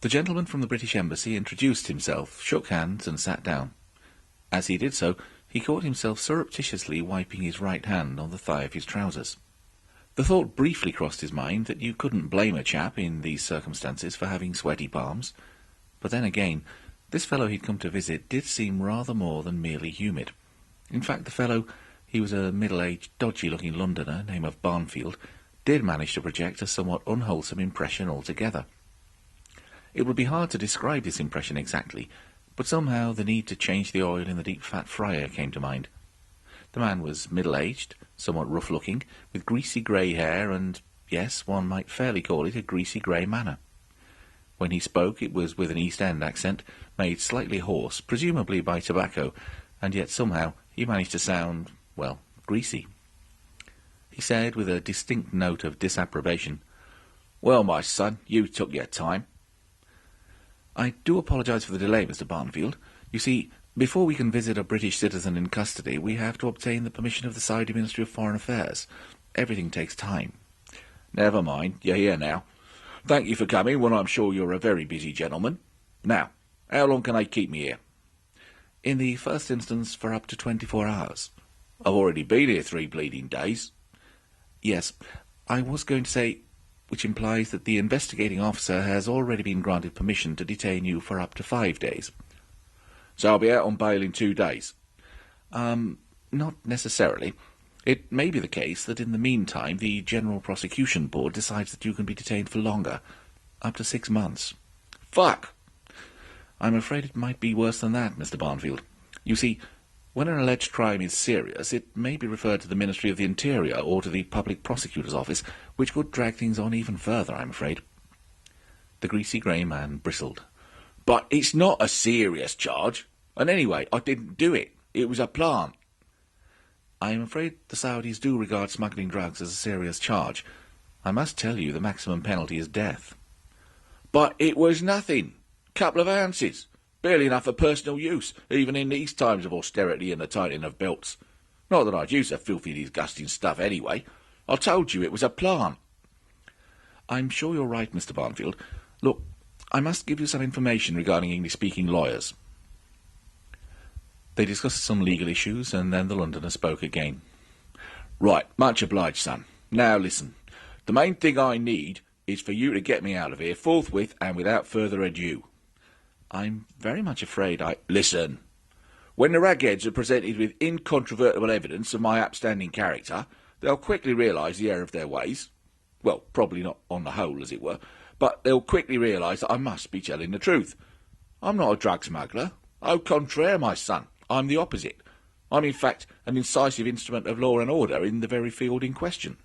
The gentleman from the British Embassy introduced himself, shook hands, and sat down. As he did so, he caught himself surreptitiously wiping his right hand on the thigh of his trousers. The thought briefly crossed his mind that you couldn't blame a chap in these circumstances for having sweaty palms. But then again, this fellow he'd come to visit did seem rather more than merely humid. In fact, the fellow, he was a middle-aged, dodgy-looking Londoner, name of Barnfield, did manage to project a somewhat unwholesome impression altogether. It would be hard to describe this impression exactly, but somehow the need to change the oil in the deep-fat fryer came to mind. The man was middle-aged, somewhat rough-looking, with greasy grey hair and, yes, one might fairly call it a greasy grey manner. When he spoke it was with an East End accent, made slightly hoarse, presumably by tobacco, and yet somehow he managed to sound, well, greasy. He said, with a distinct note of disapprobation, "Well, my son, you took your time." "I do apologise for the delay, Mr. Barnfield. You see, before we can visit a British citizen in custody, we have to obtain the permission of the Saudi Ministry of Foreign Affairs. Everything takes time." "Never mind, you're here now. Thank you for coming when I'm sure you're a very busy gentleman. Now, how long can they keep me here?" "In the first instance, for up to 24 hours. "I've already been here 3 bleeding days." "Yes, I was going to say, which implies that the investigating officer has already been granted permission to detain you for up to 5 days. "So I'll be out on bail in 2 days?" Not necessarily. It may be the case that in the meantime the General Prosecution Board decides that you can be detained for longer, up to 6 months. "Fuck!" "I'm afraid it might be worse than that, Mr. Barnfield. You see, when an alleged crime is serious, it may be referred to the Ministry of the Interior or to the Public Prosecutor's Office, which could drag things on even further, I'm afraid." The greasy grey man bristled. "But it's not a serious charge. And anyway, I didn't do it. It was a plant." "I am afraid the Saudis do regard smuggling drugs as a serious charge. I must tell you the maximum penalty is death." "But it was nothing. Couple of ounces. Barely enough for personal use, even in these times of austerity and the tightening of belts. Not that I'd use the filthy, disgusting stuff anyway. I told you it was a plant." "I'm sure you're right, Mr. Barnfield. Look, I must give you some information regarding English-speaking lawyers." They discussed some legal issues, and then the Londoner spoke again. "Right, much obliged, son. Now listen. The main thing I need is for you to get me out of here forthwith and without further ado." "I'm very much afraid I—" "Listen. When the ragheads are presented with incontrovertible evidence of my upstanding character, they'll quickly realise the error of their ways. Well, probably not on the whole, as it were, but they'll quickly realise that I must be telling the truth. I'm not a drug smuggler. Au contraire, my son. I'm the opposite. I'm, in fact, an incisive instrument of law and order in the very field in question."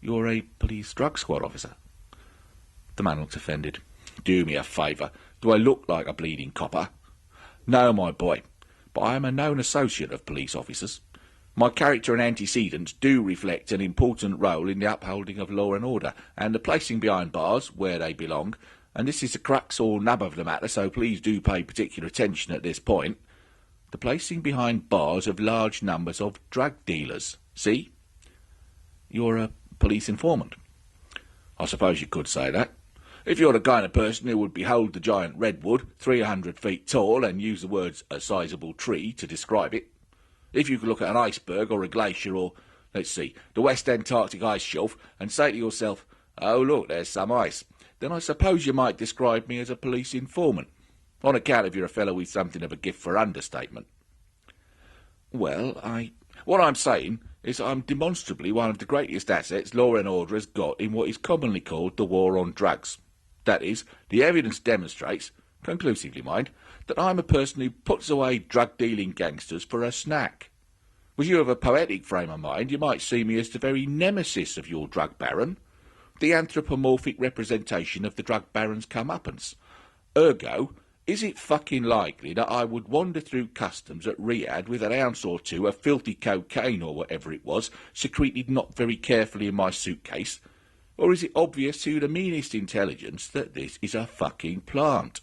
"You're a police drug squad officer?" The man looked offended. "Do me a favour. Do I look like a bleeding copper?" "No, my boy, but I am a known associate of police officers. My character and antecedents do reflect an important role in the upholding of law and order, and the placing behind bars, where they belong, and this is the crux or nub of the matter, so please do pay particular attention at this point, the placing behind bars of large numbers of drug dealers. See?" "You're a police informant?" "I suppose you could say that. If you're the kind of person who would behold the giant redwood, 300 feet tall, and use the words a sizable tree to describe it. If you could look at an iceberg or a glacier or, let's see, the West Antarctic ice shelf, and say to yourself, 'Oh, look, there's some ice,' then I suppose you might describe me as a police informant, on account of you're a fellow with something of a gift for understatement." "Well, What I'm saying is I'm demonstrably one of the greatest assets law and order has got in what is commonly called the war on drugs. That is, the evidence demonstrates, conclusively mind, that I'm a person who puts away drug-dealing gangsters for a snack. Was you of a poetic frame of mind, you might see me as the very nemesis of your drug baron, the anthropomorphic representation of the drug baron's comeuppance. Ergo, is it fucking likely that I would wander through customs at Riyadh with an ounce or two of filthy cocaine or whatever it was, secreted not very carefully in my suitcase? Or is it obvious to the meanest intelligence that this is a fucking plant?"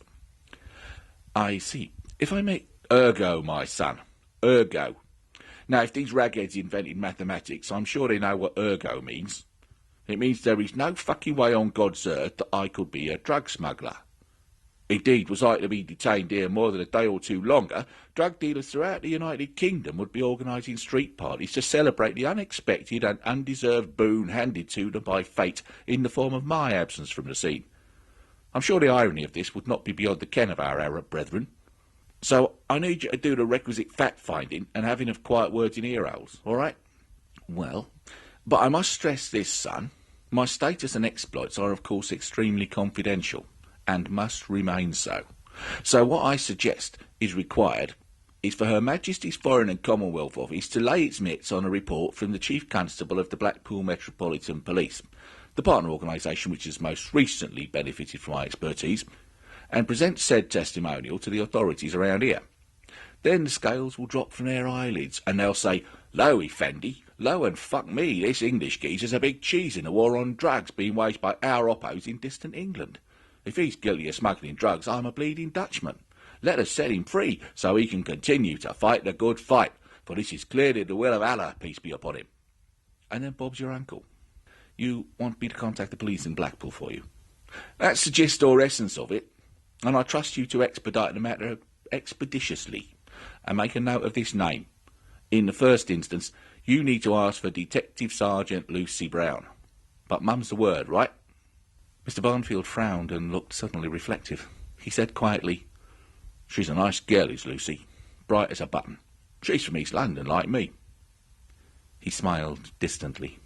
"I see. If I may—" "Ergo, my son. Ergo. Now, if these ragheads invented mathematics, I'm sure they know what ergo means. It means there is no fucking way on God's earth that I could be a drug smuggler. Indeed, was I to be detained here more than a day or two longer, drug dealers throughout the United Kingdom would be organising street parties to celebrate the unexpected and undeserved boon handed to them by fate in the form of my absence from the scene. I'm sure the irony of this would not be beyond the ken of our Arab brethren. So I need you to do the requisite fact-finding and having of quiet words in ear-holes, all right? Well, But I must stress this, son. My status and exploits are, of course, extremely confidential, and must remain so. So what I suggest is required is for Her Majesty's Foreign and Commonwealth Office to lay its mitts on a report from the Chief Constable of the Blackpool Metropolitan Police, the partner organisation which has most recently benefited from my expertise, and present said testimonial to the authorities around here. Then the scales will drop from their eyelids, and they'll say, "Lo, Effendi, lo and fuck me, this English geezer's a big cheese in a war on drugs being waged by our oppos in distant England. If he's guilty of smuggling drugs, I'm a bleeding Dutchman. Let us set him free, so he can continue to fight the good fight, for this is clearly the will of Allah, peace be upon him." And then Bob's your uncle. You want me to contact the police in Blackpool for you? That's the gist or essence of it, and I trust you to expedite the matter expeditiously, and make a note of this name. In the first instance, you need to ask for Detective Sergeant Lucy Brown. But mum's the word, right? Mr. Barnfield frowned and looked suddenly reflective. He said quietly, "She's a nice girl, is Lucy. Bright as a button. She's from East London, like me." He smiled distantly.